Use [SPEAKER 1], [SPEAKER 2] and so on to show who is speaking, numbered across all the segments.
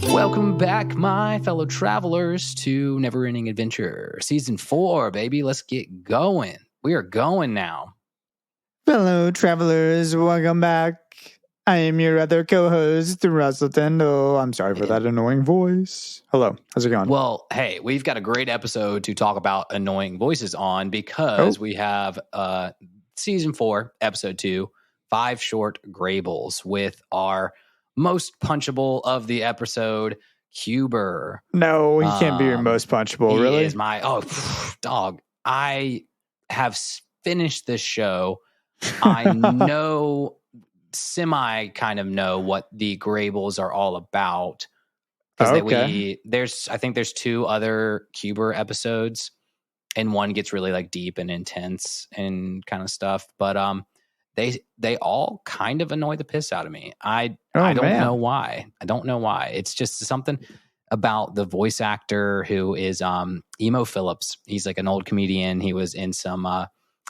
[SPEAKER 1] Welcome back, my fellow travelers, to Never Ending Adventure. Season 4, baby. Let's get going. We are going now.
[SPEAKER 2] Fellow travelers, welcome back. I am your other co-host, Russell Tindall. I'm sorry for that annoying voice. Hello, how's it going?
[SPEAKER 1] Well, hey, we've got a great episode to talk about annoying voices on because we have Season 4, Episode 2, 5 Short Graybles with our most punchable of the episode, Cuber.
[SPEAKER 2] No, he can't be your most punchable, really?
[SPEAKER 1] He is my, dog. I have finished this show. I know, kind of know what the Graybles are all about. Because I think there's 2 other Cuber episodes, and one gets really like deep and intense and kind of stuff. But they all kind of annoy the piss out of me. I don't know why. I don't know why. It's just something about the voice actor who is Emo Phillips. He's like an old comedian. He was in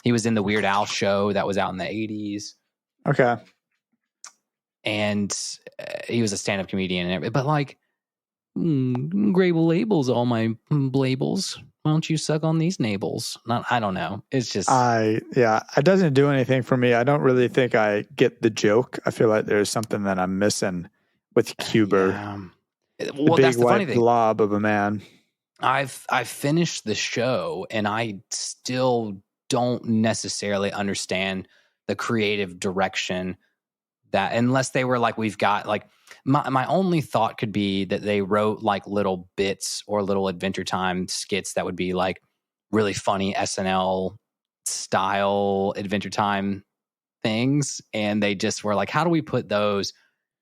[SPEAKER 1] he was in the Weird Al show that was out in the 80s.
[SPEAKER 2] Okay.
[SPEAKER 1] And he was a stand-up comedian. But like, Grayble labels all my labels. Why don't you suck on these nabbles? I don't know. It's just...
[SPEAKER 2] it doesn't do anything for me. I don't really think I get the joke. I feel like there's something that I'm missing with Cuber.
[SPEAKER 1] Yeah.
[SPEAKER 2] Well, the big that's the funny thing. Blob of a man.
[SPEAKER 1] I've finished the show, and I still don't necessarily understand the creative direction that, unless they were like, we've got like, my only thought could be that they wrote like little bits or little Adventure Time skits that would be like really funny SNL style Adventure Time things. And they just were like, how do we put those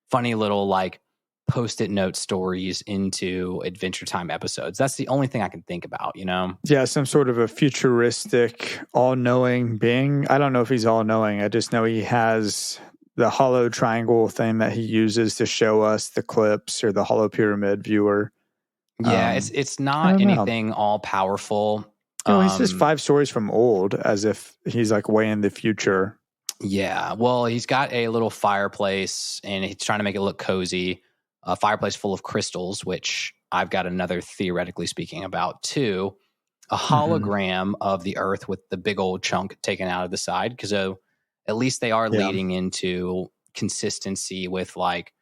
[SPEAKER 1] funny little like Post-it note stories into Adventure Time episodes? That's the only thing I can think about, you know?
[SPEAKER 2] Yeah, some sort of a futuristic, all-knowing being. I don't know if he's all-knowing. I just know he has the hollow triangle thing that he uses to show us the clips, or the hollow pyramid viewer.
[SPEAKER 1] Yeah, it's not anything all-powerful.
[SPEAKER 2] No, he's just 5 stories from old, as if he's like way in the future.
[SPEAKER 1] Yeah, well, he's got a little fireplace, and he's trying to make it look cozy. A fireplace full of crystals, which I've got another theoretically speaking about too. A hologram of the Earth with the big old chunk taken out of the side, because at least they are leading into consistency with like,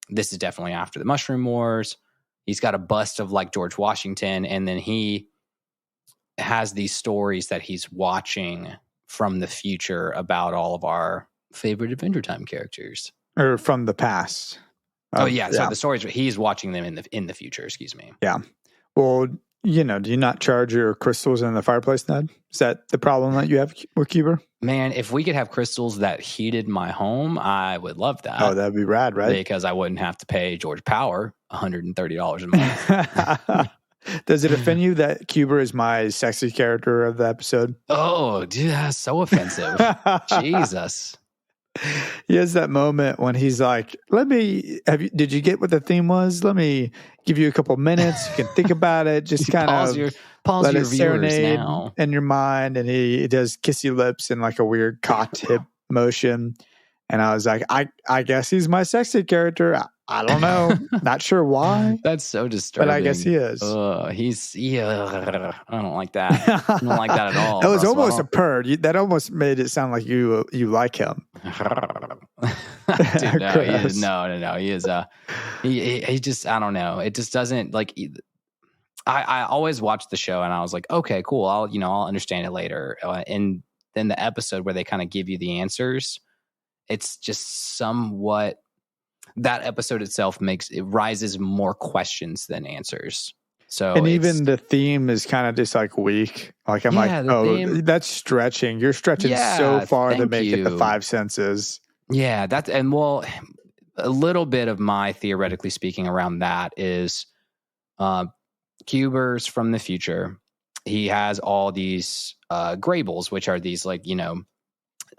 [SPEAKER 1] this is definitely after the Mushroom Wars. He's got a bust of like George Washington, and then he has these stories that he's watching from the future about all of our favorite Adventure Time characters.
[SPEAKER 2] Or from the past.
[SPEAKER 1] So the stories, he's watching them in the future, excuse me.
[SPEAKER 2] Yeah. Well, you know, do you not charge your crystals in the fireplace, Ned? Is that the problem that you have with Cuber?
[SPEAKER 1] Man, if we could have crystals that heated my home, I would love that.
[SPEAKER 2] Oh, that'd be rad, right?
[SPEAKER 1] Because I wouldn't have to pay George Power $130 a month.
[SPEAKER 2] Does it offend you that Cuber is my sexy character of the episode?
[SPEAKER 1] Oh, dude, that's so offensive. Jesus.
[SPEAKER 2] He has that moment when he's like, did you get what the theme was? Let me give you a couple minutes. You can think about it. Just kind of
[SPEAKER 1] pause your viewers now
[SPEAKER 2] in your mind. And he does kissy lips in like a weird cocked hip motion. And I was like, I guess he's my sexy character. I don't know. Not sure why.
[SPEAKER 1] That's so disturbing.
[SPEAKER 2] But I guess he is.
[SPEAKER 1] I don't like that. I don't like that at all.
[SPEAKER 2] That was almost a purr. That almost made it sound like you like him.
[SPEAKER 1] Dude, no. He is. He just. I don't know. It just doesn't like. I always watch the show and I was like, okay, cool. I'll understand it later. And then the episode where they kind of give you the answers, it's just somewhat. That episode itself rises more questions than answers. So,
[SPEAKER 2] and even the theme is kind of just like weak. Like I'm theme, that's stretching. You're stretching so far to make it the 5 senses.
[SPEAKER 1] Yeah, a little bit of my theoretically speaking around that is Cuber's from the future. He has all these Graybles, which are these like,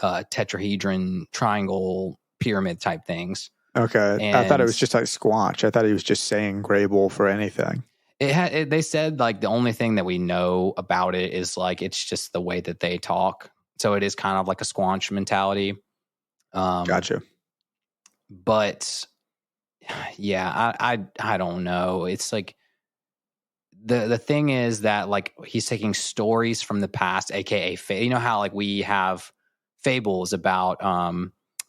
[SPEAKER 1] tetrahedron triangle pyramid type things.
[SPEAKER 2] Okay. I thought it was just like Squatch. I thought he was just saying Grayble for anything.
[SPEAKER 1] They said like the only thing that we know about it is like it's just the way that they talk. So it is kind of like a squanch mentality.
[SPEAKER 2] Gotcha.
[SPEAKER 1] But yeah, I don't know. It's like the thing is that like he's taking stories from the past, aka you know how like we have fables about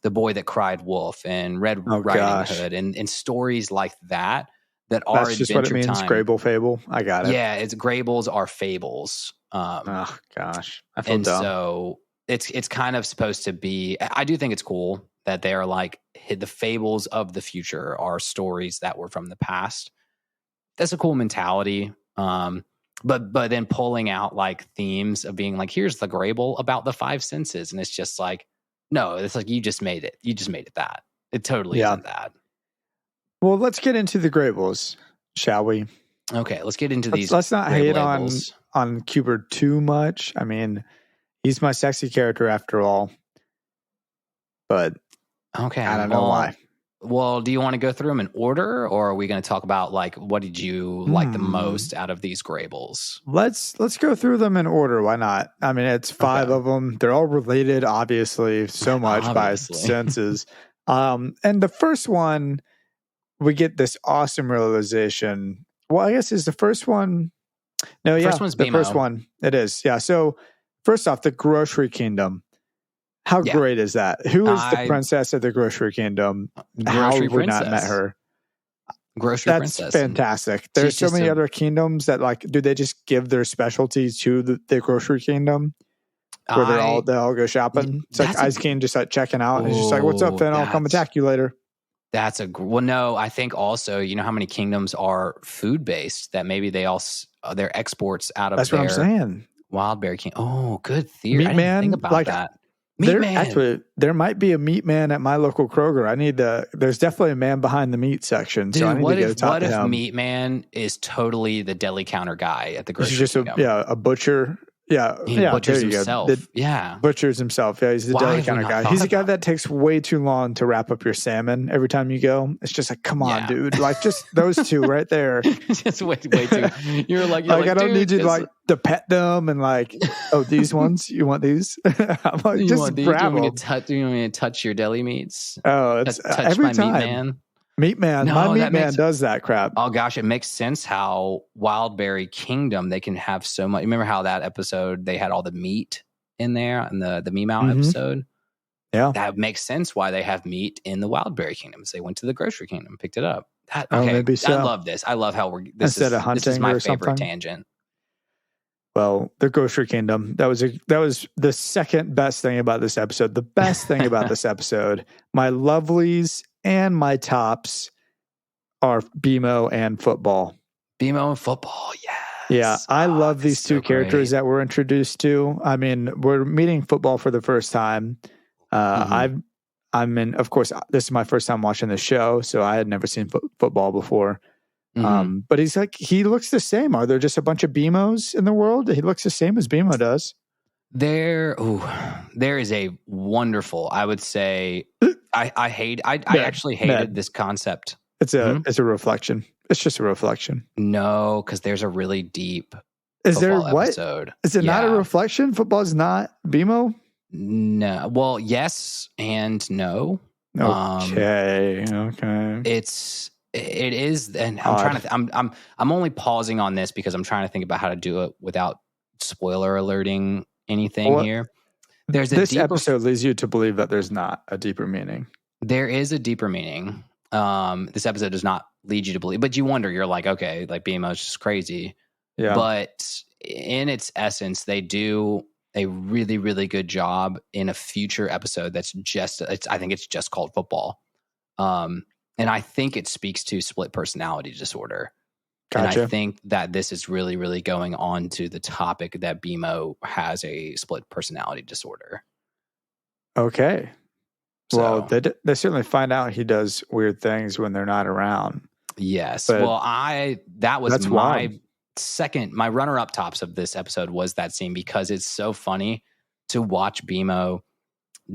[SPEAKER 1] the boy that cried wolf and Red Riding Hood and stories like that are
[SPEAKER 2] that's just what it means. Grayble fable. I got it.
[SPEAKER 1] Yeah, it's Graybles are fables.
[SPEAKER 2] Oh gosh, I feel
[SPEAKER 1] and
[SPEAKER 2] dumb.
[SPEAKER 1] So it's kind of supposed to be. I do think it's cool that they are like the fables of the future are stories that were from the past. That's a cool mentality. But then pulling out like themes of being like, here's the Grayble about the five senses, and it's just like, no, it's like you just made it. You just made it that. It totally isn't that.
[SPEAKER 2] Well, let's get into the Graybles, shall we?
[SPEAKER 1] Okay, let's get into these.
[SPEAKER 2] Let's not hate on Cubert too much. I mean, he's my sexy character after all. But
[SPEAKER 1] okay,
[SPEAKER 2] I don't know why.
[SPEAKER 1] Well, do you want to go through them in order, or are we going to talk about like what did you like the most out of these Graybles?
[SPEAKER 2] Let's go through them in order. Why not? I mean, it's 5 of them. They're all related, obviously, so much by senses. And the first one, we get this awesome realization. Well, I guess is the first one. No, yeah,
[SPEAKER 1] first one's
[SPEAKER 2] the
[SPEAKER 1] BMO.
[SPEAKER 2] First one. It is, yeah. So first off, the Grocery Kingdom. How great is that? Who is the princess of the Grocery Kingdom? How have we not met her?
[SPEAKER 1] Grocery
[SPEAKER 2] That's
[SPEAKER 1] princess.
[SPEAKER 2] fantastic. There's so many other kingdoms that like, do they just give their specialties to the Grocery Kingdom? Where they all go shopping? It's like Ice King just like checking out. And he's just like, what's up, Finn? I'll come attack you later.
[SPEAKER 1] That's well, no, I think also, you know how many kingdoms are food based that maybe they all, their exports out of
[SPEAKER 2] That's what I'm saying.
[SPEAKER 1] Wildberry King. Oh, good theory.
[SPEAKER 2] Meat
[SPEAKER 1] I didn't think about that.
[SPEAKER 2] Actually, there might be a meat man at my local Kroger. There's definitely a man behind the meat section.
[SPEAKER 1] Dude,
[SPEAKER 2] so I need to go talk to him.
[SPEAKER 1] What if Meat Man is totally the deli counter guy at the grocery
[SPEAKER 2] He's just a butcher. Yeah,
[SPEAKER 1] he butchers himself.
[SPEAKER 2] Butchers himself. Yeah, he's the deli counter guy. He's the guy that takes way too long to wrap up your salmon every time you go. It's just like, come on, dude. Like just those two right there.
[SPEAKER 1] Just way too. You're like
[SPEAKER 2] I don't need you like to pet them and like, oh, these ones, you want these? I'm like, just grab them.
[SPEAKER 1] You want me to touch your deli meats?
[SPEAKER 2] Oh, it's
[SPEAKER 1] touch
[SPEAKER 2] every
[SPEAKER 1] my
[SPEAKER 2] time.
[SPEAKER 1] Meat Man.
[SPEAKER 2] Meat Man. No, my Meat Man does that crap.
[SPEAKER 1] Oh, gosh. It makes sense how Wildberry Kingdom, they can have so much. Remember how that episode, they had all the meat in there in the Meemaw episode?
[SPEAKER 2] Yeah.
[SPEAKER 1] That makes sense why they have meat in the Wildberry Kingdoms. They went to the Grocery Kingdom, picked it up.
[SPEAKER 2] Maybe so.
[SPEAKER 1] I love this. I love how this is my favorite tangent.
[SPEAKER 2] Well, the Grocery Kingdom, that was the second best thing about this episode. The best thing about this episode, my lovelies and my tops are BMO and football.
[SPEAKER 1] BMO and football, yes.
[SPEAKER 2] Yeah, I love these two characters that we're introduced to. I mean, we're meeting football for the first time. I'm in, of course, this is my first time watching the show, so I had never seen football before. But he's like, he looks the same. Are there just a bunch of BMOs in the world? He looks the same as BMO does.
[SPEAKER 1] There is a wonderful, I would say, I actually hated this concept.
[SPEAKER 2] It's a reflection. It's just a reflection.
[SPEAKER 1] No, because there's a really deep
[SPEAKER 2] episode. Is it not a reflection? Football is not BMO?
[SPEAKER 1] No. Well, yes and no.
[SPEAKER 2] Okay.
[SPEAKER 1] It is, and I'm trying to. I'm only pausing on this because I'm trying to think about how to do it without spoiler alerting anything here.
[SPEAKER 2] This episode leads you to believe that there's not a deeper meaning.
[SPEAKER 1] There is a deeper meaning. This episode does not lead you to believe, but you wonder. You're like, okay, like BMO is just crazy.
[SPEAKER 2] Yeah.
[SPEAKER 1] But in its essence, they do a really, really good job in a future episode. I think it's just called football. And I think it speaks to split personality disorder.
[SPEAKER 2] Gotcha.
[SPEAKER 1] And I think that this is really, really going on to the topic that BMO has a split personality disorder.
[SPEAKER 2] Okay. Well, they certainly find out he does weird things when they're not around.
[SPEAKER 1] Yes. But my runner-up tops of this episode was that scene because it's so funny to watch BMO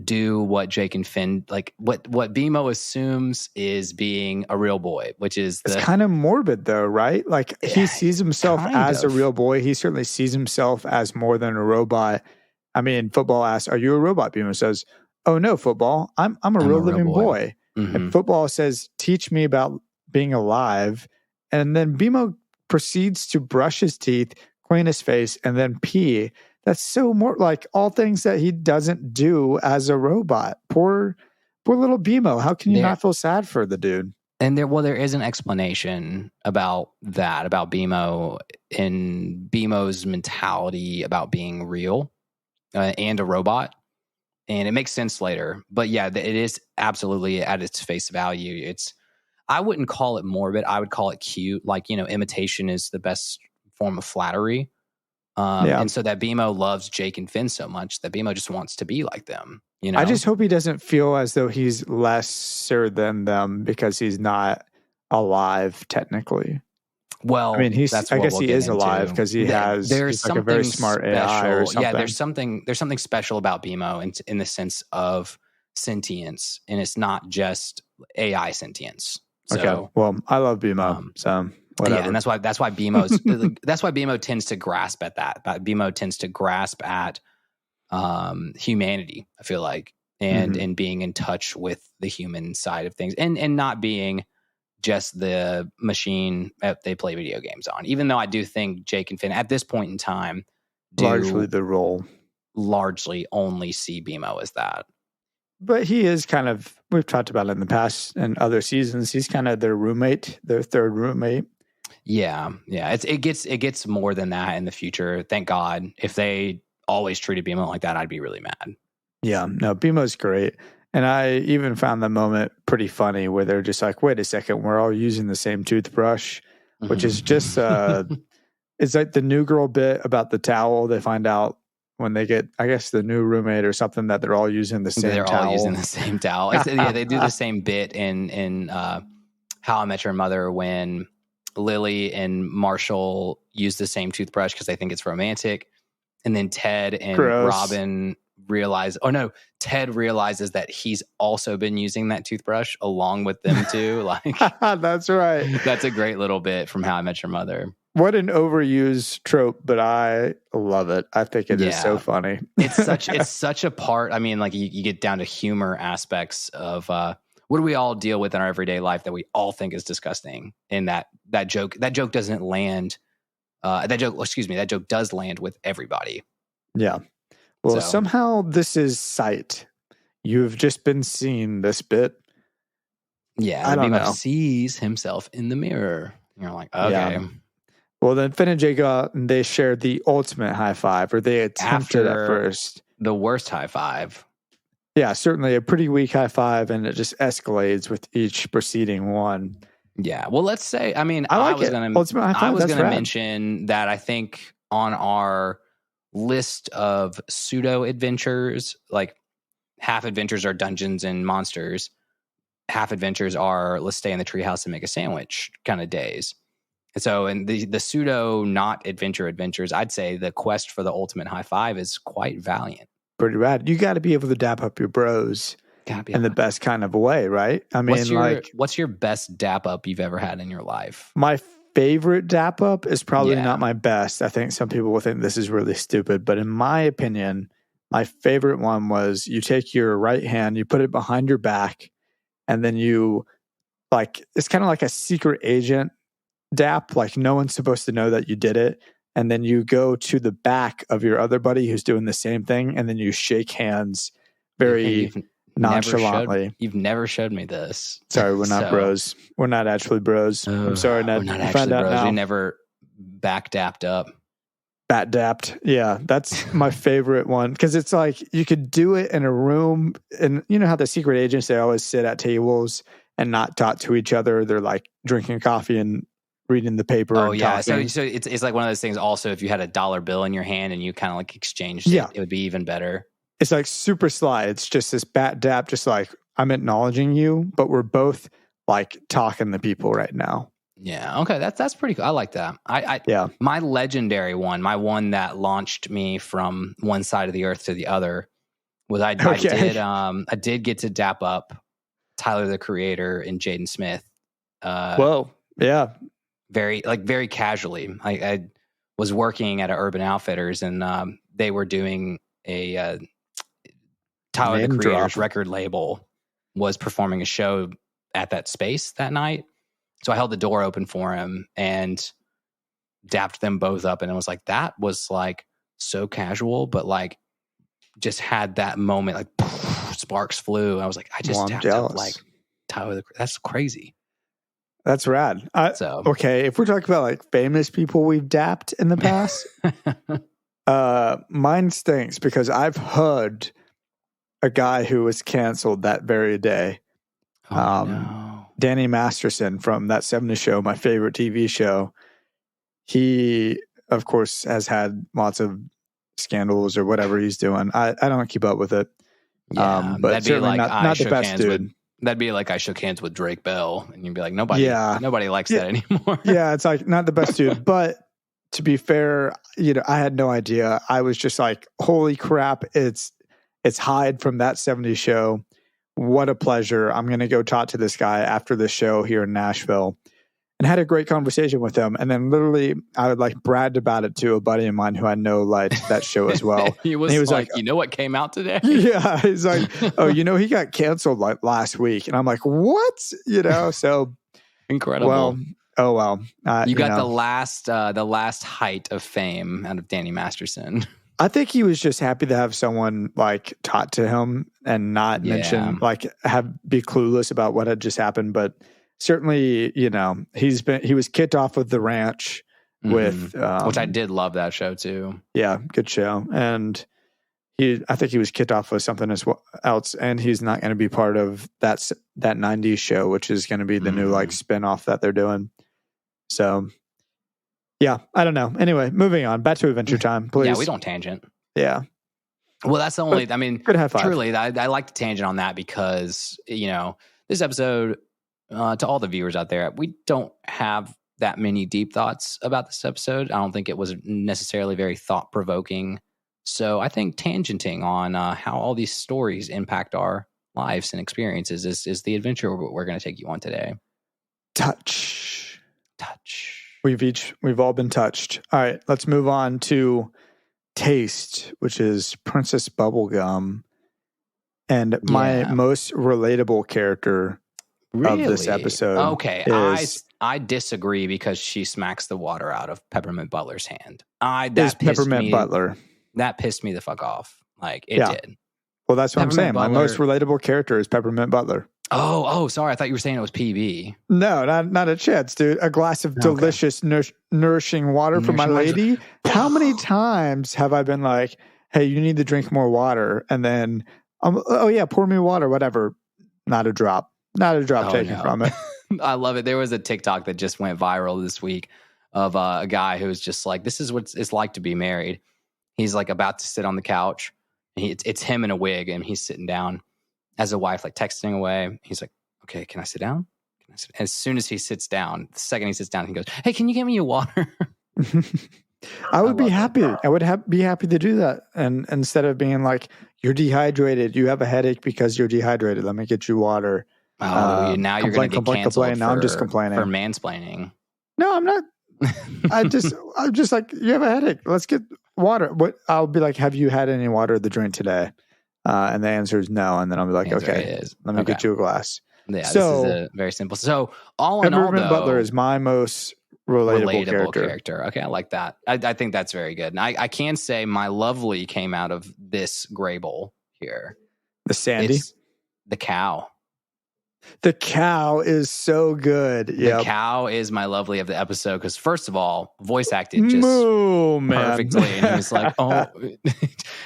[SPEAKER 1] do what Jake and Finn, like what BMO assumes is being a real boy, which is
[SPEAKER 2] it's kind of morbid though, right? Like he sees himself as a real boy. He certainly sees himself as more than a robot. I mean, football asks, "Are you a robot?" BMO says, "Oh no, football. I'm a real living boy."
[SPEAKER 1] Mm-hmm.
[SPEAKER 2] And football says, "Teach me about being alive." And then BMO proceeds to brush his teeth, clean his face, and then pee. That's so more like all things that he doesn't do as a robot. Poor little BMO. How can you not feel sad for the dude?
[SPEAKER 1] And there is an explanation about that, about BMO and BMO's mentality about being real and a robot. And it makes sense later. But yeah, it is absolutely at its face value. I wouldn't call it morbid. I would call it cute. Like, imitation is the best form of flattery. And so that BMO loves Jake and Finn so much that BMO just wants to be like them.
[SPEAKER 2] I just hope he doesn't feel as though he's lesser than them because he's not alive technically.
[SPEAKER 1] Well,
[SPEAKER 2] I mean, I guess he is alive because he's like a very smart
[SPEAKER 1] special.
[SPEAKER 2] AI or something.
[SPEAKER 1] Yeah, there's something special about BMO in the sense of sentience, and it's not just AI sentience. So,
[SPEAKER 2] okay. Well, I love BMO, so whatever.
[SPEAKER 1] Yeah, and that's why BMO's that's why BMO tends to grasp at that. BMO tends to grasp at humanity, I feel like, and being in touch with the human side of things, and not being just the machine that they play video games on. Even though I do think Jake and Finn at this point in time
[SPEAKER 2] largely the role,
[SPEAKER 1] largely only see BMO as that.
[SPEAKER 2] But he is kind of, we've talked about it in the past and other seasons, he's kind of their roommate, their third roommate.
[SPEAKER 1] Yeah. It gets more than that in the future. Thank God. If they always treated BMO like that, I'd be really mad. Yeah,
[SPEAKER 2] no, BMO's great. And I even found the moment pretty funny where they're just like, wait a second, we're all using the same toothbrush, which is just, it's like the new girl bit about the towel. They find out when they get, I guess, the new roommate or something that they're all using the same towel.
[SPEAKER 1] They're all using the same towel. Yeah, they do the same bit in How I Met Your Mother when Lily and Marshall use the same toothbrush because they think it's romantic. And then Ted and Robin Ted realizes that he's also been using that toothbrush along with them too. Like
[SPEAKER 2] that's right.
[SPEAKER 1] That's a great little bit from How I Met Your Mother.
[SPEAKER 2] What an overused trope, but I love it. I think it is so funny.
[SPEAKER 1] It's such a part. I mean, like you get down to humor aspects of what do we all deal with in our everyday life that we all think is disgusting. And that joke doesn't land. That joke does land with everybody.
[SPEAKER 2] Yeah. Well, somehow this is sight. You've just been seeing this bit.
[SPEAKER 1] Yeah. I don't know. Sees himself in the mirror. You're like, okay.
[SPEAKER 2] Yeah. Well, then Finn and Jake go out and they shared the ultimate high five, or they attempted at first.
[SPEAKER 1] The worst high five.
[SPEAKER 2] Yeah, certainly a pretty weak high five, and it just escalates with each preceding one.
[SPEAKER 1] Yeah. Well, let's say, I mean,
[SPEAKER 2] I was going
[SPEAKER 1] to mention that I think on our list of pseudo adventures, like half adventures are dungeons and monsters, half adventures are let's stay in the treehouse and make a sandwich kind of days. And so in the pseudo not adventures, I'd say the quest for the ultimate high five is quite valiant.
[SPEAKER 2] Pretty rad. You got to be able to dap up your bros in the best kind of a way, right? I mean,
[SPEAKER 1] what's your best dap up you've ever had in your life?
[SPEAKER 2] My favorite dap up is probably not my best. I think some people will think this is really stupid, but in my opinion, my favorite one was you take your right hand, you put it behind your back, and then you it's kind of like a secret agent dap. Like no one's supposed to know that you did it. And then you go to the back of your other buddy who's doing the same thing, and then you shake hands very nonchalantly.
[SPEAKER 1] You've never showed me this.
[SPEAKER 2] Sorry, we're not bros. We're not actually bros. I'm sorry, Ned.
[SPEAKER 1] We're not actually bros. We never back dapped up.
[SPEAKER 2] Bat dapped. Yeah, that's my favorite one because it's like you could do it in a room, and you know how the secret agents, they always sit at tables and not talk to each other. They're like drinking coffee and reading the paper.
[SPEAKER 1] Oh yeah, talking. So it's like one of those things. Also, if you had a dollar bill in your hand and you kind of like exchanged it, it would be even better.
[SPEAKER 2] It's like super sly. It's just this bat dap, just like I'm acknowledging you, but we're both like talking to people right now.
[SPEAKER 1] Yeah. Okay. That's pretty cool. I like that. My legendary one, my one that launched me from one side of the earth to the other, Was
[SPEAKER 2] Okay.
[SPEAKER 1] I did get to dap up Tyler the Creator and Jaden Smith.
[SPEAKER 2] Whoa. Yeah.
[SPEAKER 1] Very casually. I was working at an Urban Outfitters, and they were doing a Tyler the
[SPEAKER 2] Name
[SPEAKER 1] Creator's
[SPEAKER 2] drop.
[SPEAKER 1] record label was performing a show at that space that night. So I held the door open for him and dapped them both up, and it was like, that was like so casual, but like just had that moment, like sparks flew. I was like, I just dapped up like Tyler. That's crazy.
[SPEAKER 2] That's rad. Okay, if we're talking about like famous people we've dapped in the past, mine stinks because I've heard a guy who was canceled that very day.
[SPEAKER 1] No.
[SPEAKER 2] Danny Masterson from That 70s Show, my favorite TV show. He, of course, has had lots of scandals or whatever he's doing. I don't keep up with it.
[SPEAKER 1] Yeah,
[SPEAKER 2] but certainly like not the best dude.
[SPEAKER 1] That'd be like I shook hands with Drake Bell, and you'd be like, nobody likes that anymore.
[SPEAKER 2] Yeah, it's like not the best dude. But to be fair, I had no idea. I was just like, holy crap, it's Hyde from That 70s Show. What a pleasure. I'm going to go talk to this guy after the show here in Nashville. And had a great conversation with him. And then literally I would like bragged about it to a buddy of mine who I know liked that show as well.
[SPEAKER 1] he was like, you know what came out today?
[SPEAKER 2] Yeah. He's like, oh, he got canceled like last week. And I'm like, what? So
[SPEAKER 1] incredible.
[SPEAKER 2] Well, oh, well.
[SPEAKER 1] You got the last height of fame out of Danny Masterson.
[SPEAKER 2] I think he was just happy to have someone like talk to him and not mention, like be clueless about what had just happened. But certainly, he was kicked off of the ranch with,
[SPEAKER 1] which I did love that show too.
[SPEAKER 2] Yeah, good show. And I think he was kicked off with something else, and he's not going to be part of that 90s show, which is going to be the new like spinoff that they're doing. So, yeah, I don't know. Anyway, moving on. Back to Adventure Time, please.
[SPEAKER 1] Yeah, we don't tangent.
[SPEAKER 2] Yeah.
[SPEAKER 1] Well, that's the only. I mean,
[SPEAKER 2] good high five.
[SPEAKER 1] Truly, I like to tangent on that because this episode. To all the viewers out there, we don't have that many deep thoughts about this episode. I don't think it was necessarily very thought-provoking. So I think tangenting on how all these stories impact our lives and experiences is the adventure we're going to take you on today.
[SPEAKER 2] Touch. We've all been touched. All right, let's move on to Taste, which is Princess Bubblegum. And my most relatable character of this episode.
[SPEAKER 1] Okay, I disagree because she smacks the water out of Peppermint Butler's hand.
[SPEAKER 2] Butler.
[SPEAKER 1] That pissed me the fuck off. Like it did.
[SPEAKER 2] Well, that's what I'm saying. My most relatable character is Peppermint Butler.
[SPEAKER 1] Oh, sorry. I thought you were saying it was PB.
[SPEAKER 2] No, not a chance, dude. A glass of delicious, nourishing water for my lady. How many times have I been like, "Hey, you need to drink more water," and then, "Oh yeah, pour me water, whatever." Not a drop. Not a drop taken from it.
[SPEAKER 1] I love it. There was a TikTok that just went viral this week of a guy who's just like, this is what it's like to be married. He's like about to sit on the couch. It's him in a wig, and he's sitting down as a wife, like texting away. He's like, okay, can I sit down? As soon as he sits down, the second he sits down, he goes, hey, can you get me a water?
[SPEAKER 2] I would be happy. I would be happy to do that. And instead of being like, you're dehydrated, you have a headache because you're dehydrated, let me get you water.
[SPEAKER 1] Oh, now you're going to get canceled
[SPEAKER 2] Now I'm just complaining
[SPEAKER 1] for mansplaining.
[SPEAKER 2] No, I'm not. I'm just like, you have a headache. Let's get water. I'll be like, have you had any water to drink today? And the answer is no. And then I'll be like, okay, let me get you a glass.
[SPEAKER 1] Yeah, so, this is very simple. So all in all, though,
[SPEAKER 2] Butler is my most relatable
[SPEAKER 1] character. Okay, I like that. I think that's very good. And I can say my lovely came out of this Grayble here.
[SPEAKER 2] The Sandy?
[SPEAKER 1] It's the cow.
[SPEAKER 2] The cow is so good.
[SPEAKER 1] The cow is my lovely of the episode because, first of all, voice acted just perfectly. And he was like, oh,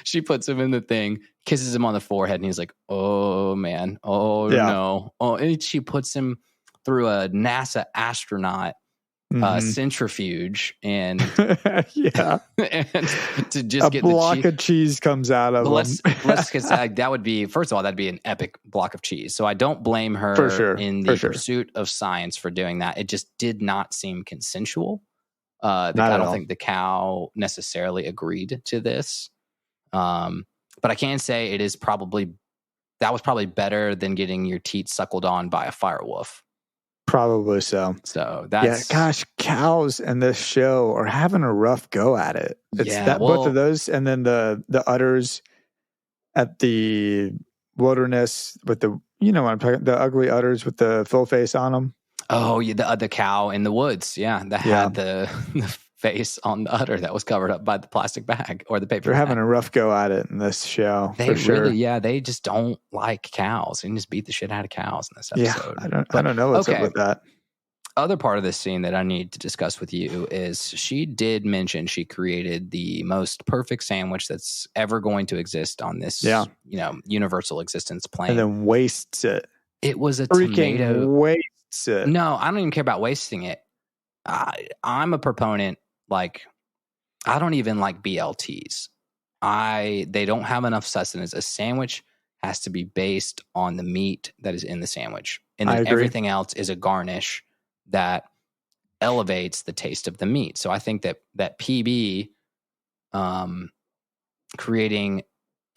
[SPEAKER 1] she puts him in the thing, kisses him on the forehead, and he's like, oh, man. Oh, no. Oh, and she puts him through a NASA astronaut centrifuge and
[SPEAKER 2] and
[SPEAKER 1] to just get
[SPEAKER 2] a block of cheese comes out of
[SPEAKER 1] let's get that would be, first of all, that'd be an epic block of cheese. So I don't blame her in the pursuit of science for doing that. It just did not seem consensual. I don't think the cow necessarily agreed to this. But I can say that was probably better than getting your teeth suckled on by a fire wolf.
[SPEAKER 2] Probably so.
[SPEAKER 1] So that's
[SPEAKER 2] gosh, cows in this show are having a rough go at it. It's both of those, and then the udders at the wilderness with the what I'm talking, the ugly udders with the full face on them.
[SPEAKER 1] Oh, yeah, the cow in the woods, that had the face on the udder that was covered up by the plastic bag or the paper.
[SPEAKER 2] They're having a rough go at it in this show.
[SPEAKER 1] They really, they just don't like cows. They just beat the shit out of cows in this episode.
[SPEAKER 2] Yeah, I don't know what's up with that.
[SPEAKER 1] Other part of this scene that I need to discuss with you is she did mention she created the most perfect sandwich that's ever going to exist on this, universal existence plane,
[SPEAKER 2] and then wastes it.
[SPEAKER 1] It was a
[SPEAKER 2] freaking
[SPEAKER 1] tomato.
[SPEAKER 2] Wastes it.
[SPEAKER 1] No, I don't even care about wasting it. I'm a proponent. Like, I don't even like BLTs. They don't have enough sustenance. A sandwich has to be based on the meat that is in the sandwich, and then everything else is a garnish that elevates the taste of the meat. So I think that PB creating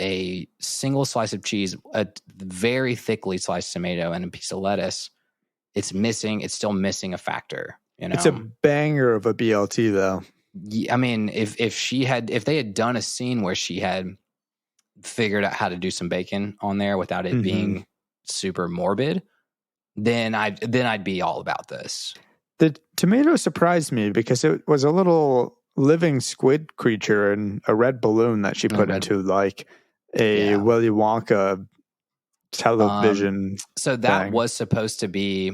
[SPEAKER 1] a single slice of cheese, a very thickly sliced tomato, and a piece of lettuce, it's still missing a factor.
[SPEAKER 2] It's a banger of a BLT though.
[SPEAKER 1] I mean, if they had done a scene where she had figured out how to do some bacon on there without it being super morbid, then I'd be all about this.
[SPEAKER 2] The tomato surprised me because it was a little living squid creature in a red balloon that she put into like a Willy Wonka television.
[SPEAKER 1] So that was supposed to be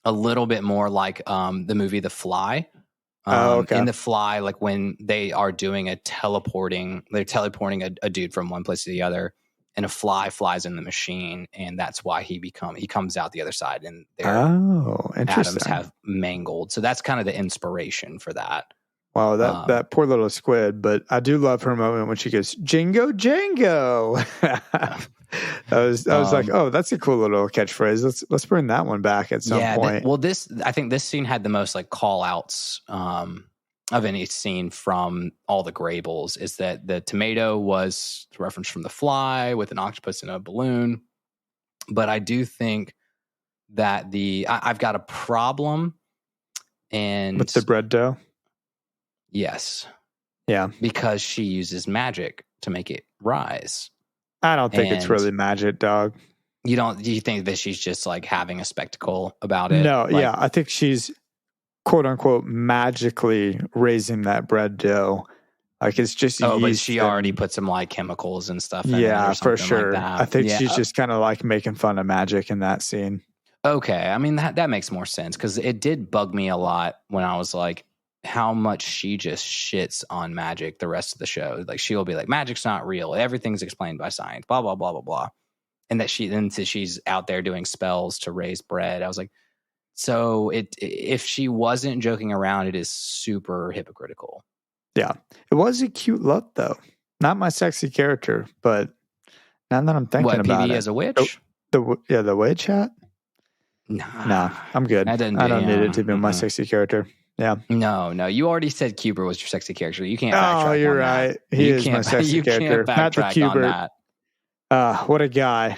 [SPEAKER 1] a little bit more like the movie The Fly. In The Fly, like when they are doing they're teleporting a dude from one place to the other, and a fly flies in the machine, and that's why he comes out the other side, and their atoms have mangled. So that's kind of the inspiration for that.
[SPEAKER 2] Wow, that poor little squid. But I do love her moment when she goes, Jingo Jango. I was like, oh, that's a cool little catchphrase. Let's bring that one back at some point.
[SPEAKER 1] I think this scene had the most like call outs of any scene from all the Graybles. Is that the tomato was a reference from The Fly with an octopus in a balloon, but I do think that I've got a problem
[SPEAKER 2] with the bread dough.
[SPEAKER 1] Yes.
[SPEAKER 2] Yeah.
[SPEAKER 1] Because she uses magic to make it rise.
[SPEAKER 2] I don't think it's really magic, dog.
[SPEAKER 1] Do you think that she's just like having a spectacle about it?
[SPEAKER 2] No, I think she's quote unquote magically raising that bread dough. Like it's just
[SPEAKER 1] but she already put some like chemicals and stuff in it or
[SPEAKER 2] for sure.
[SPEAKER 1] like that.
[SPEAKER 2] I think she's just kind of like making fun of magic in that scene.
[SPEAKER 1] Okay. I mean, that makes more sense because it did bug me a lot when I was like, how much she just shits on magic the rest of the show. Like she'll be like, magic's not real. Everything's explained by science, blah, blah, blah, blah, blah. And that she's out there doing spells to raise bread. I was like, so if she wasn't joking around, it is super hypocritical.
[SPEAKER 2] Yeah. It was a cute look though. Not my sexy character, but now that I'm thinking about
[SPEAKER 1] PB
[SPEAKER 2] it.
[SPEAKER 1] as a witch?
[SPEAKER 2] The witch hat? Nah, I'm good. I don't need it to be my sexy character. Yeah.
[SPEAKER 1] No. You already said Cuber was your sexy character. You can't backtrack.
[SPEAKER 2] Oh, you're right. He is my sexy character. Not the Cuber. What a guy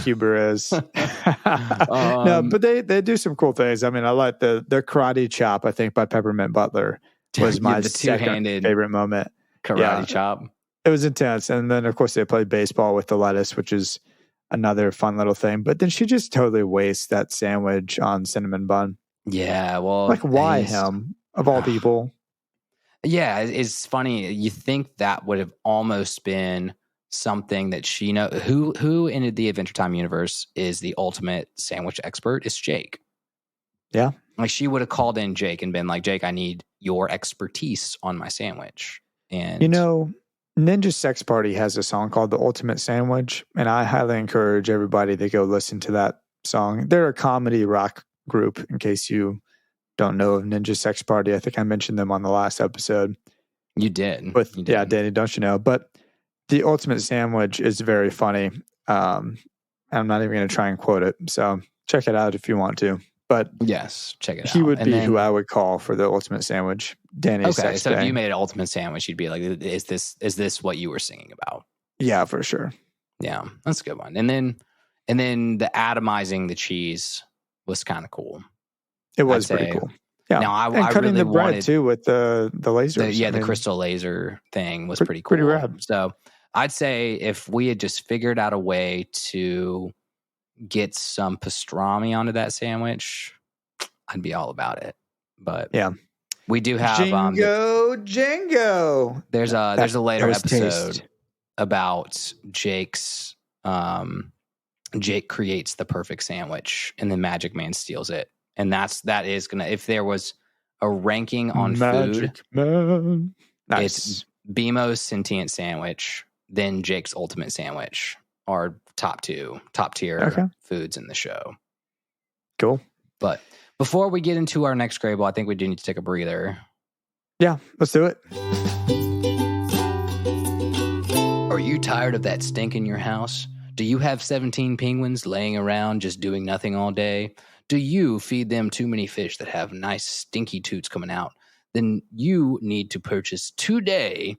[SPEAKER 2] Cuber is. No, but they do some cool things. I mean, I like the karate chop, I think, by Peppermint Butler was my second favorite moment.
[SPEAKER 1] Karate chop.
[SPEAKER 2] It was intense. And then, of course, they played baseball with the lettuce, which is another fun little thing. But then she just totally wastes that sandwich on cinnamon bun.
[SPEAKER 1] Yeah, well,
[SPEAKER 2] like why him of all people?
[SPEAKER 1] Yeah, it's funny. You think that would have almost been something that she who in the Adventure Time universe is the ultimate sandwich expert? It's Jake.
[SPEAKER 2] Yeah,
[SPEAKER 1] like she would have called in Jake and been like, Jake, I need your expertise on my sandwich. And
[SPEAKER 2] Ninja Sex Party has a song called "The Ultimate Sandwich," and I highly encourage everybody to go listen to that song. They're a comedy rock group, in case you don't know of Ninja Sex Party. I think I mentioned them on the last episode.
[SPEAKER 1] You did.
[SPEAKER 2] Yeah, Danny, don't you know? But the Ultimate Sandwich is very funny. I'm not even going to try and quote it. So check it out if you want to. But
[SPEAKER 1] yes, check it out.
[SPEAKER 2] He would be who I would call for the Ultimate Sandwich. Danny.
[SPEAKER 1] Okay, so if you made an Ultimate Sandwich, you'd be like, is this what you were singing about?
[SPEAKER 2] Yeah, for sure.
[SPEAKER 1] Yeah, that's a good one. And then the atomizing the cheese was kind of cool.
[SPEAKER 2] It was pretty cool. Yeah.
[SPEAKER 1] Now
[SPEAKER 2] and
[SPEAKER 1] I
[SPEAKER 2] cutting
[SPEAKER 1] really
[SPEAKER 2] the bread
[SPEAKER 1] wanted
[SPEAKER 2] too with the lasers.
[SPEAKER 1] the crystal laser thing was pretty cool.
[SPEAKER 2] Pretty rad.
[SPEAKER 1] So I'd say if we had just figured out a way to get some pastrami onto that sandwich, I'd be all about it. But
[SPEAKER 2] yeah,
[SPEAKER 1] we do have
[SPEAKER 2] Django.
[SPEAKER 1] There's a later episode about Jake's. Jake creates the perfect sandwich, and then Magic Man steals it, and that is gonna. If there was a ranking on
[SPEAKER 2] Magic
[SPEAKER 1] food,
[SPEAKER 2] Man. Nice.
[SPEAKER 1] It's BMO's sentient sandwich, then Jake's ultimate sandwich are top tier foods in the show.
[SPEAKER 2] Cool.
[SPEAKER 1] But before we get into our next Grayble, I think we do need to take a breather.
[SPEAKER 2] Yeah, let's do it.
[SPEAKER 1] Are you tired of that stink in your house? Do you have 17 penguins laying around just doing nothing all day? Do you feed them too many fish that have nice stinky toots coming out? Then you need to purchase today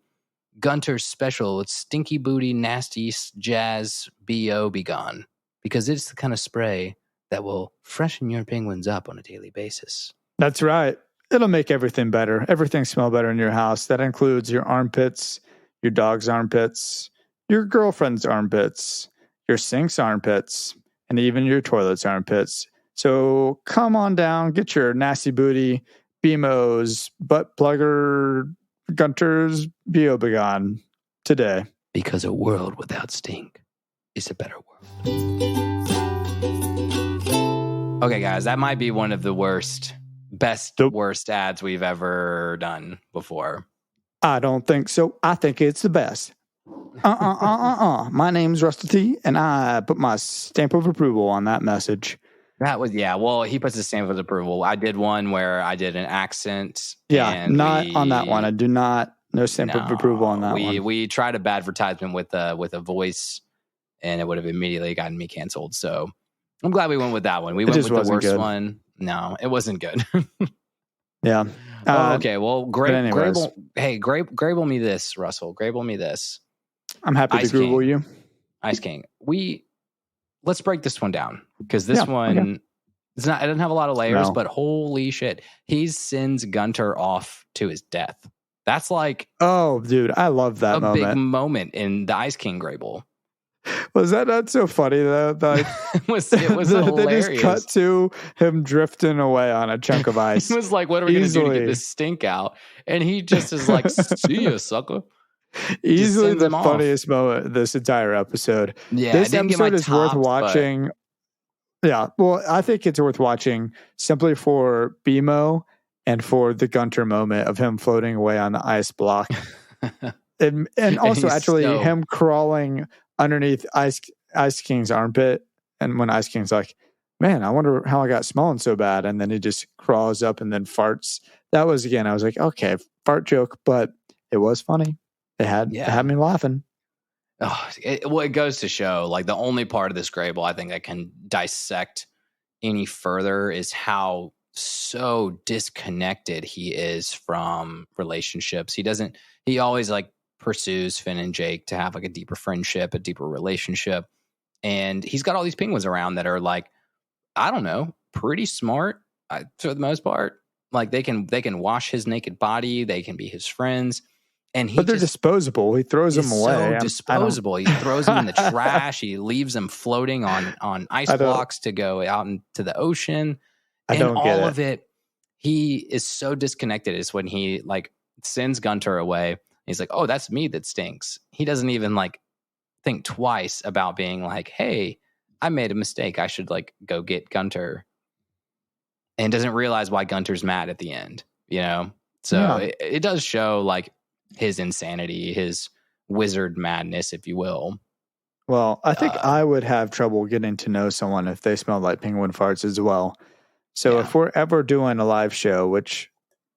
[SPEAKER 1] Gunter's special Stinky Booty Nasty Jazz B.O. Be Gone, because it's the kind of spray that will freshen your penguins up on a daily basis.
[SPEAKER 2] That's right. It'll make everything better. Everything smell better in your house. That includes your armpits, your dog's armpits, your girlfriend's armpits, your sink's armpits, and even your toilet's armpits. So come on down, get your Nasty Booty, BMO's, Butt Plugger, Gunter's B.O. Be Gone today.
[SPEAKER 1] Because a world without stink is a better world. Okay, guys, that might be one of the worst ads we've ever done before.
[SPEAKER 2] I don't think so. I think it's the best. My name's Rusty T, and I put my stamp of approval on that message.
[SPEAKER 1] That was, yeah. Well, he puts his stamp of approval. I did one where I did an accent.
[SPEAKER 2] Yeah, on that one. I do not. No stamp of approval on that one.
[SPEAKER 1] We tried a bad advertisement with a voice, and it would have immediately gotten me canceled. So I'm glad we went with that one. We went with the worst one. No, it wasn't good.
[SPEAKER 2] Yeah.
[SPEAKER 1] Okay. Well, Grayble. Hey, Grayble me this, Russell. Grayble me this.
[SPEAKER 2] I'm happy to Google you.
[SPEAKER 1] Ice King. Let's break this one down, because this one it doesn't have a lot of layers, but holy shit, he sends Gunter off to his death. That's like,
[SPEAKER 2] oh, dude, I love that
[SPEAKER 1] big moment in the Ice King Grayble.
[SPEAKER 2] Was that not so funny though? Like,
[SPEAKER 1] it was hilarious.
[SPEAKER 2] They just cut to him drifting away on a chunk of ice.
[SPEAKER 1] It was like, what are we going to do to get this stink out? And he just is like, see ya, sucker.
[SPEAKER 2] Easily the funniest moment this entire episode.
[SPEAKER 1] Yeah,
[SPEAKER 2] this episode is worth watching. Yeah, well, I think it's worth watching simply for BMO and for the Gunter moment of him floating away on the ice block, and also actually him crawling underneath Ice King's armpit, and when Ice King's like, "Man, I wonder how I got smelling so bad," and then he just crawls up and then farts. That was, again, I was like, okay, fart joke, but it was funny. It had me laughing.
[SPEAKER 1] Oh, it goes to show, like, the only part of this Grayble I think I can dissect any further is how so disconnected he is from relationships. He always like pursues Finn and Jake to have like a deeper friendship, a deeper relationship. And he's got all these penguins around that are like, I don't know, pretty smart for the most part. Like they can wash his naked body. They can be his friends. But they're disposable.
[SPEAKER 2] He throws them away.
[SPEAKER 1] So disposable. He throws them in the trash. He leaves them floating on ice blocks to go out into the ocean. Of it, he is so disconnected. Is when he like sends Gunter away. He's like, "Oh, that's me that stinks." He doesn't even like think twice about being like, "Hey, I made a mistake. I should like go get Gunter," and doesn't realize why Gunter's mad at the end. You know, so it does show like his insanity, his wizard madness, if you will.
[SPEAKER 2] Well, I think I would have trouble getting to know someone if they smelled like penguin farts as well. So if we're ever doing a live show, which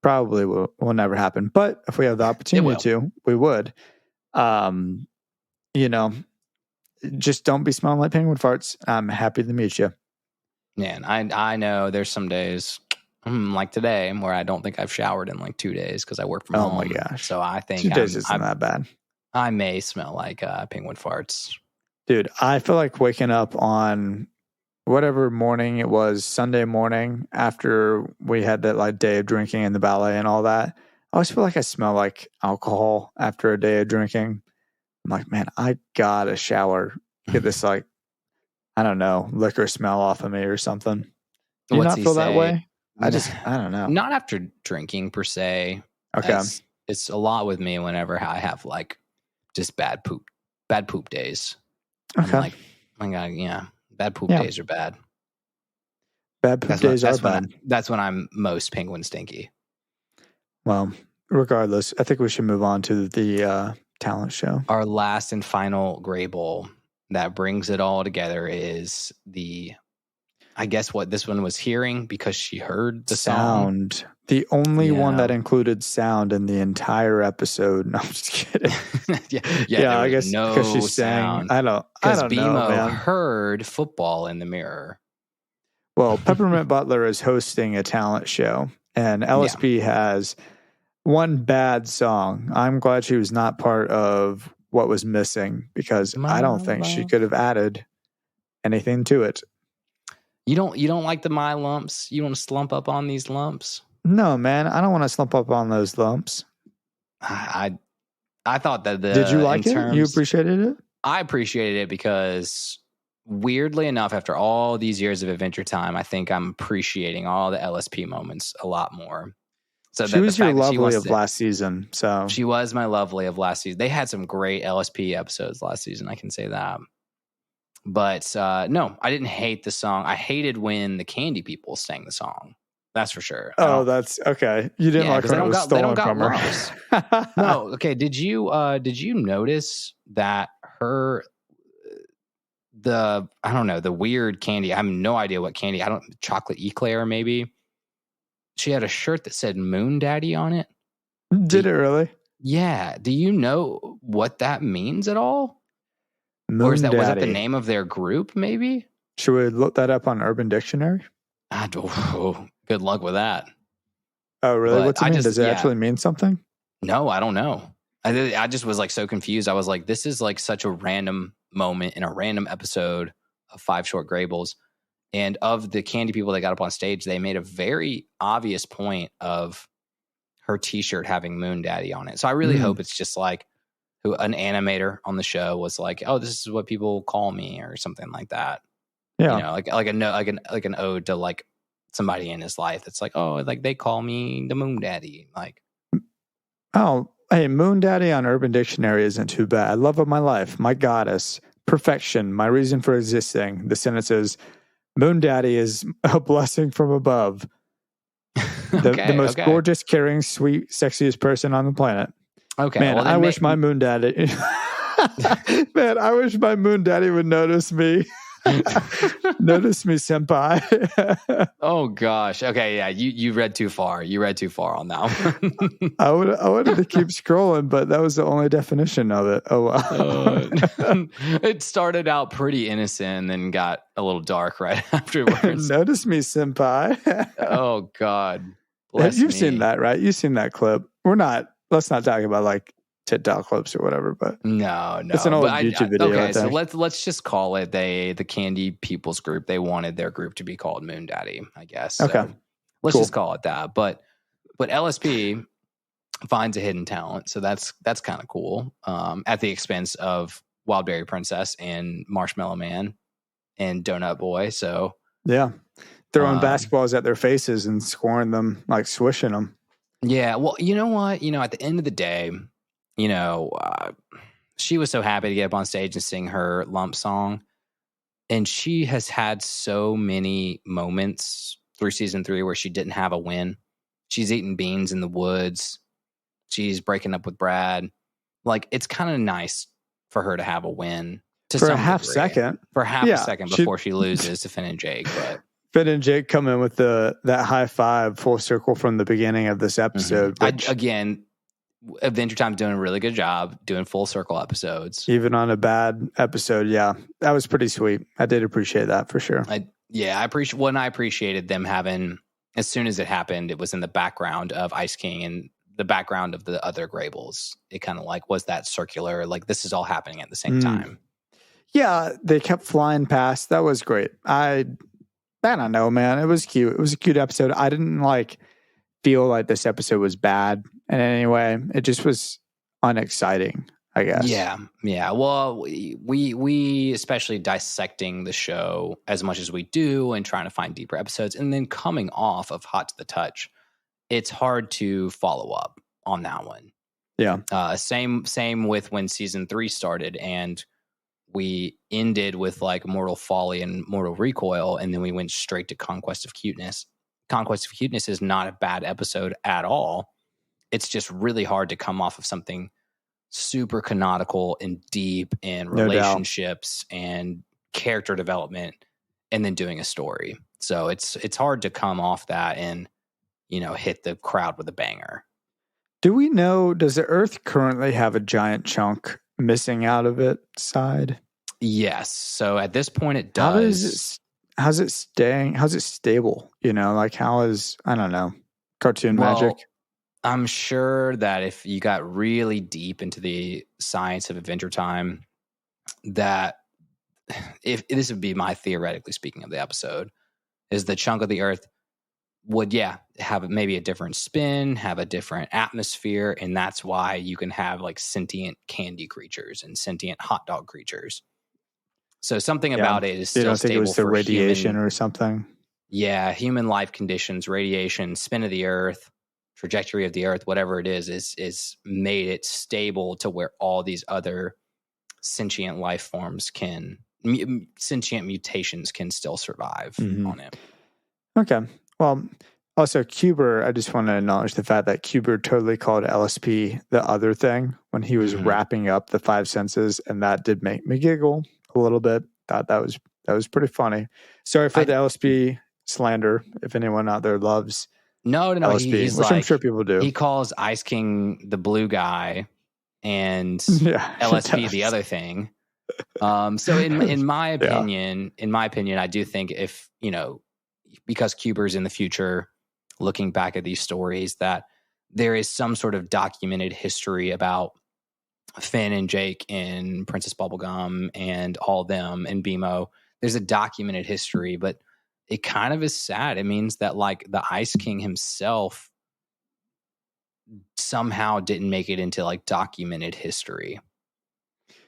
[SPEAKER 2] probably will never happen, but if we have the opportunity to, we would. Just don't be smelling like penguin farts. I'm happy to meet you.
[SPEAKER 1] Man, I know there's some days like today where I don't think I've showered in like 2 days because I work from home.
[SPEAKER 2] Oh my gosh.
[SPEAKER 1] So I think
[SPEAKER 2] 2 days isn't that bad.
[SPEAKER 1] I may smell like penguin farts.
[SPEAKER 2] Dude, I feel like waking up on whatever morning it was, Sunday morning, after we had that like day of drinking in the ballet and all that. I always feel like I smell like alcohol after a day of drinking. I'm like, man, I gotta shower. Get this like, I don't know, liquor smell off of me or something. Do you not feel that way? I don't know.
[SPEAKER 1] Not after drinking per se.
[SPEAKER 2] Okay.
[SPEAKER 1] It's a lot with me whenever I have like just bad poop days.
[SPEAKER 2] Okay.
[SPEAKER 1] I'm like, oh my God, yeah. Bad poop days are bad.
[SPEAKER 2] Bad poop days are bad.
[SPEAKER 1] That's when I'm most penguin stinky.
[SPEAKER 2] Well, regardless, I think we should move on to the talent show.
[SPEAKER 1] Our last and final Grayble that brings it all together is I guess what this one was hearing because she heard the
[SPEAKER 2] sound.
[SPEAKER 1] Song.
[SPEAKER 2] The only one that included sound in the entire episode. No, I'm just kidding.
[SPEAKER 1] yeah.
[SPEAKER 2] I guess
[SPEAKER 1] no
[SPEAKER 2] because she's
[SPEAKER 1] sound.
[SPEAKER 2] saying, I don't
[SPEAKER 1] BMO
[SPEAKER 2] know, man.
[SPEAKER 1] heard football in the mirror.
[SPEAKER 2] Well, Peppermint Butler is hosting a talent show, and LSP has one bad song. I'm glad she was not part of what was missing because I don't think she could have added anything to it.
[SPEAKER 1] You don't like the my lumps? You want to slump up on these lumps?
[SPEAKER 2] No, man, I don't want to slump up on those lumps.
[SPEAKER 1] I thought that
[SPEAKER 2] Did you like it? You appreciated it?
[SPEAKER 1] I appreciated it because weirdly enough, after all these years of Adventure Time, I think I'm appreciating all the LSP moments a lot more. So
[SPEAKER 2] she was your lovely of last season. So
[SPEAKER 1] she was my lovely of last season. They had some great LSP episodes last season. I can say that. But no, I didn't hate the song. I hated when the Candy people sang the song. That's for sure.
[SPEAKER 2] Oh, that's okay. You didn't like when it was stolen from her.
[SPEAKER 1] No, okay. Did you notice that the weird candy? I have no idea what candy. Chocolate eclair maybe. She had a shirt that said Moon Daddy on it.
[SPEAKER 2] Did it really?
[SPEAKER 1] Yeah. Do you know what that means at all?
[SPEAKER 2] Moon
[SPEAKER 1] or was
[SPEAKER 2] Daddy.
[SPEAKER 1] that the name of their group? Maybe.
[SPEAKER 2] Should we look that up on Urban Dictionary?
[SPEAKER 1] Good luck with that.
[SPEAKER 2] Oh, really? What's it mean? Does it actually mean something?
[SPEAKER 1] No, I don't know. I just was like so confused. I was like, this is like such a random moment in a random episode of 5 Short Graybles. And of the Candy people that got up on stage, they made a very obvious point of her t-shirt having Moon Daddy on it. So I really hope it's just like an animator on the show was like, oh, this is what people call me or something like that.
[SPEAKER 2] Yeah.
[SPEAKER 1] You know, like an ode to like somebody in his life. It's like, oh, like they call me the Moon Daddy. Like,
[SPEAKER 2] oh, hey, Moon Daddy on Urban Dictionary isn't too bad. Love of my life, my goddess, perfection, my reason for existing. The sentence is, Moon Daddy is a blessing from above. The most gorgeous, caring, sweet, sexiest person on the planet.
[SPEAKER 1] Okay.
[SPEAKER 2] Man, I wish my Moon Daddy man, I wish my Moon Daddy would notice me. Notice me, senpai.
[SPEAKER 1] Oh gosh. Okay, yeah. You read too far. You read too far on that one.
[SPEAKER 2] I wanted to keep scrolling, but that was the only definition of it. Oh wow.
[SPEAKER 1] It started out pretty innocent and then got a little dark right afterwards.
[SPEAKER 2] Notice me, senpai.
[SPEAKER 1] Oh God.
[SPEAKER 2] You've seen that, right? You've seen that clip. Let's not talk about like TikTok clips or whatever, but
[SPEAKER 1] no,
[SPEAKER 2] it's an old YouTube video.
[SPEAKER 1] Okay, so let's just call it the Candy People's group. They wanted their group to be called Moon Daddy, I guess. So
[SPEAKER 2] okay,
[SPEAKER 1] let's just call it that. But LSP finds a hidden talent, so that's kind of cool. At the expense of Wildberry Princess and Marshmallow Man and Donut Boy. So
[SPEAKER 2] yeah, throwing basketballs at their faces and scoring them, like swishing them.
[SPEAKER 1] Yeah, well, you know what? At the end of the day, she was so happy to get up on stage and sing her lump song. And she has had so many moments through season 3 where she didn't have a win. She's eating beans in the woods. She's breaking up with Brad. Like, it's kind of nice for her to have a win.
[SPEAKER 2] For a half second.
[SPEAKER 1] For half a second before she loses to Finn and Jake. But
[SPEAKER 2] Finn and Jake come in with that high five full circle from the beginning of this episode.
[SPEAKER 1] Again, Adventure Time's doing a really good job doing full circle episodes.
[SPEAKER 2] Even on a bad episode, yeah. That was pretty sweet. I did appreciate that for sure.
[SPEAKER 1] I appreciated them having, as soon as it happened, it was in the background of Ice King and the background of the other Graybles. It kind of like was that circular, like this is all happening at the same time.
[SPEAKER 2] Yeah, they kept flying past. That was great. I don't know, man. It was cute. It was a cute episode. I didn't like feel like this episode was bad in any way. It just was unexciting, I guess.
[SPEAKER 1] Yeah. Well, we especially dissecting the show as much as we do and trying to find deeper episodes, and then coming off of Hot to the Touch, it's hard to follow up on that one.
[SPEAKER 2] Yeah.
[SPEAKER 1] Same with when season 3 started, and we ended with like Mortal Folly and Mortal Recoil, and then we went straight to Conquest of Cuteness. Conquest of Cuteness is not a bad episode at all. It's just really hard to come off of something super canonical and deep in relationships and character development and then doing a story. So it's hard to come off that and, hit the crowd with a banger.
[SPEAKER 2] Do we know, does the Earth currently have a giant chunk missing out of its side?
[SPEAKER 1] Yes. So at this point it does.
[SPEAKER 2] How's it staying? How's it stable? Like how is, I don't know, cartoon magic?
[SPEAKER 1] I'm sure that if you got really deep into the science of Adventure Time, that if this would be my theoretically speaking of the episode, is the chunk of the Earth would, have maybe a different spin, have a different atmosphere, and that's why you can have like sentient candy creatures and sentient hot dog creatures. So something about it is still
[SPEAKER 2] you don't think
[SPEAKER 1] stable
[SPEAKER 2] it was the
[SPEAKER 1] for
[SPEAKER 2] radiation or something?
[SPEAKER 1] Yeah, human life conditions, radiation, spin of the Earth, trajectory of the Earth, whatever it is made it stable to where all these other sentient life forms sentient mutations can still survive on it.
[SPEAKER 2] Okay. Well, also Kuber, I just want to acknowledge the fact that Kuber totally called LSP the other thing when he was wrapping up the 5 senses, and that did make me giggle a little bit. Thought that was pretty funny. Sorry for the LSP slander, if anyone out there loves
[SPEAKER 1] No,
[SPEAKER 2] LSP,
[SPEAKER 1] he's
[SPEAKER 2] which
[SPEAKER 1] like,
[SPEAKER 2] I'm sure people do.
[SPEAKER 1] He calls Ice King the blue guy and LSP the other thing. So in my opinion, I do think if, because Kuber's in the future looking back at these stories, that there is some sort of documented history about Finn and Jake and Princess Bubblegum and all them and BMO. There's a documented history, but it kind of is sad. It means that like the Ice King himself somehow didn't make it into like documented history.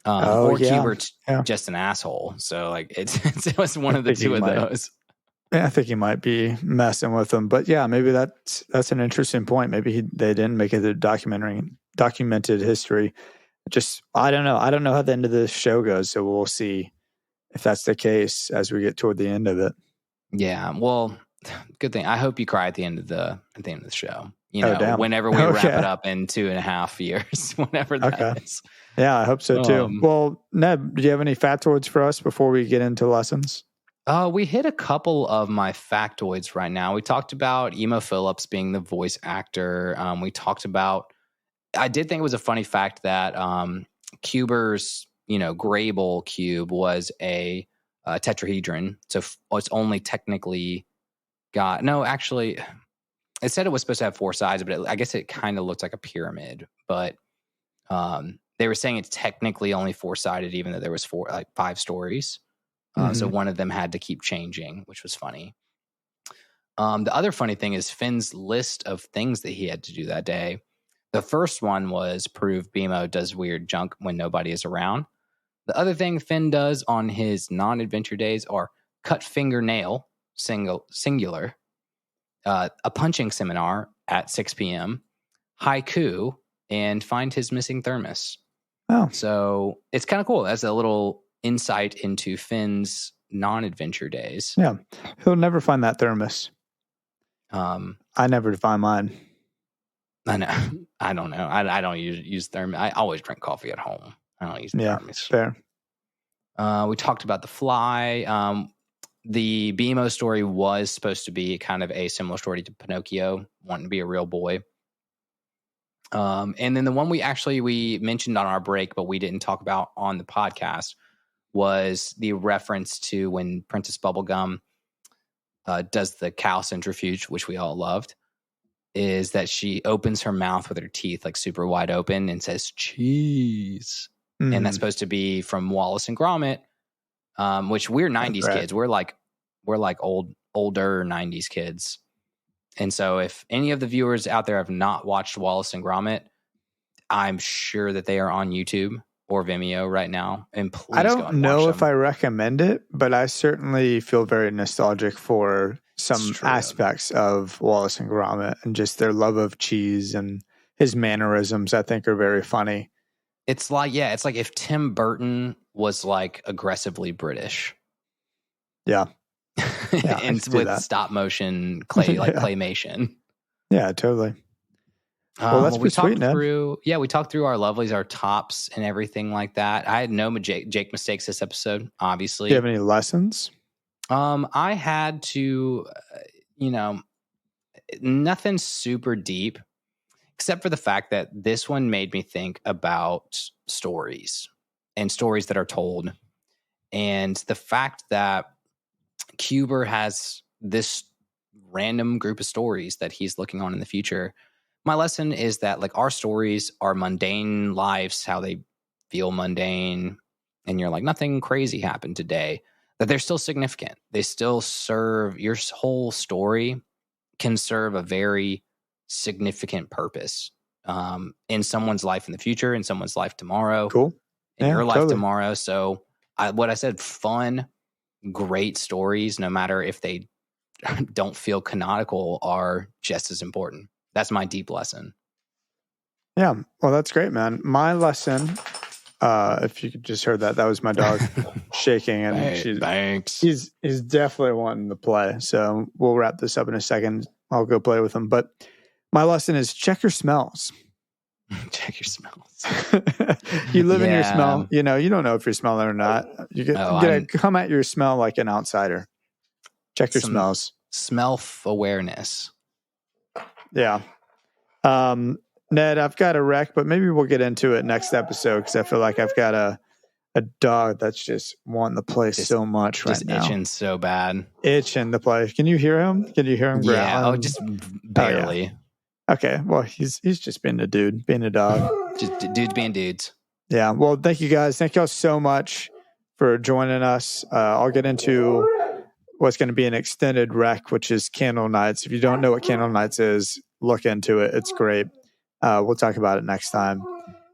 [SPEAKER 1] Kubert's just an asshole. So like it was one of the two of those.
[SPEAKER 2] Yeah, I think he might be messing with them, but yeah, maybe that's an interesting point. Maybe they didn't make it a documented history. Just I don't know how the end of the show goes, so we'll see if that's the case as we get toward the end of it.
[SPEAKER 1] Yeah, well, good thing. I hope you cry at the end of the show. Whenever we wrap it up in 2.5 years, whenever that is.
[SPEAKER 2] Yeah, I hope so too. Well, Ned, do you have any factoids for us before we get into lessons?
[SPEAKER 1] We hit a couple of my factoids right now. We talked about Emo Phillips being the voice actor. We talked about, I did think it was a funny fact that Kuber's, Grayble cube was a tetrahedron. So it's only technically actually, it said it was supposed to have 4 sides, but I guess it kind of looked like a pyramid. But they were saying it's technically only 4-sided, even though there was 5 stories. So one of them had to keep changing, which was funny. The other funny thing is Finn's list of things that he had to do that day. The first one was prove BMO does weird junk when nobody is around. The other thing Finn does on his non-adventure days are cut fingernail, singular, a punching seminar at 6 p.m., haiku, and find his missing thermos.
[SPEAKER 2] Oh.
[SPEAKER 1] So it's kind of cool. That's a little insight into Finn's non-adventure days.
[SPEAKER 2] Yeah. He'll never find that thermos. I never find mine.
[SPEAKER 1] I know. I don't know. I don't use thermos. I always drink coffee at home. I don't use thermos.
[SPEAKER 2] Fair.
[SPEAKER 1] We talked about the fly. The BMO story was supposed to be kind of a similar story to Pinocchio, wanting to be a real boy. And then the one we mentioned on our break, but we didn't talk about on the podcast, was the reference to when Princess Bubblegum does the cow centrifuge, which we all loved. is that she opens her mouth with her teeth like super wide open and says cheese. And that's supposed to be from Wallace and Gromit, which we're 90s kids. We're like older 90s kids. And so if any of the viewers out there have not watched Wallace and Gromit, I'm sure that they are on YouTube or Vimeo right now. And please
[SPEAKER 2] I
[SPEAKER 1] go
[SPEAKER 2] don't
[SPEAKER 1] and
[SPEAKER 2] know
[SPEAKER 1] watch
[SPEAKER 2] if
[SPEAKER 1] them.
[SPEAKER 2] I recommend it, but I certainly feel very nostalgic for some aspects of Wallace and Gromit and just their love of cheese and his mannerisms, I think, are very funny.
[SPEAKER 1] It's like if Tim Burton was like aggressively British.
[SPEAKER 2] Yeah.
[SPEAKER 1] And with stop motion claymation.
[SPEAKER 2] Yeah, totally. Well, that's pretty sweet, Ned.
[SPEAKER 1] We talked through our lovelies, our tops, and everything like that. I had no Jake mistakes this episode, obviously.
[SPEAKER 2] Do you have any lessons?
[SPEAKER 1] I had to, nothing super deep, except for the fact that this one made me think about stories and stories that are told. And the fact that Cuber has this random group of stories that he's looking on in the future. My lesson is that like our stories are mundane lives, how they feel mundane. And you're like, nothing crazy happened today, that they're still significant. They still serve, your whole story can serve a very significant purpose in someone's life in the future, in someone's life tomorrow, in your life tomorrow. So what I said, fun, great stories, no matter if they don't feel canonical, are just as important. That's my deep lesson.
[SPEAKER 2] Yeah. Well, that's great, man. My lesson, if you just heard that was my dog shaking, and
[SPEAKER 1] thanks.
[SPEAKER 2] He's definitely wanting to play. So we'll wrap this up in a second. I'll go play with him. but my lesson is check your smells.
[SPEAKER 1] Check your smells.
[SPEAKER 2] You live in your smell. You don't know if you're smelling or not. You get come at your smell like an outsider. Check your smells.
[SPEAKER 1] Smell awareness.
[SPEAKER 2] Yeah. Ned, I've got a wreck, but maybe we'll get into it next episode because I feel like I've got a dog that's just wanting to play so much right now.
[SPEAKER 1] Just itching so bad.
[SPEAKER 2] Itching to play. Can you hear him? Can you hear him growling?
[SPEAKER 1] Yeah. Oh, just barely.
[SPEAKER 2] Oh, yeah. Okay. Well, he's just being a dude, being a dog.
[SPEAKER 1] Just dudes being dudes.
[SPEAKER 2] Yeah. Well, thank you guys. Thank y'all so much for joining us. I'll get into what's going to be an extended rec, which is Candle Nights. If you don't know what Candle Nights is, look into it. It's great. We'll talk about it next time.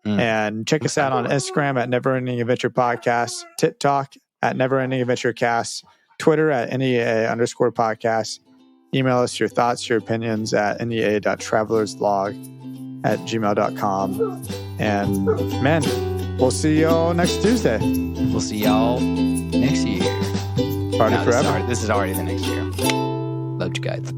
[SPEAKER 2] And check us out on Instagram at Never Ending Adventure Podcast, TikTok at Never Ending Adventure Cast, Twitter at NEA_podcast. Email us your thoughts, your opinions at NEA.travelerslog@gmail.com. And man, we'll see y'all next Tuesday.
[SPEAKER 1] We'll see y'all next year.
[SPEAKER 2] Party forever.
[SPEAKER 1] This is already the next year. Love you guys.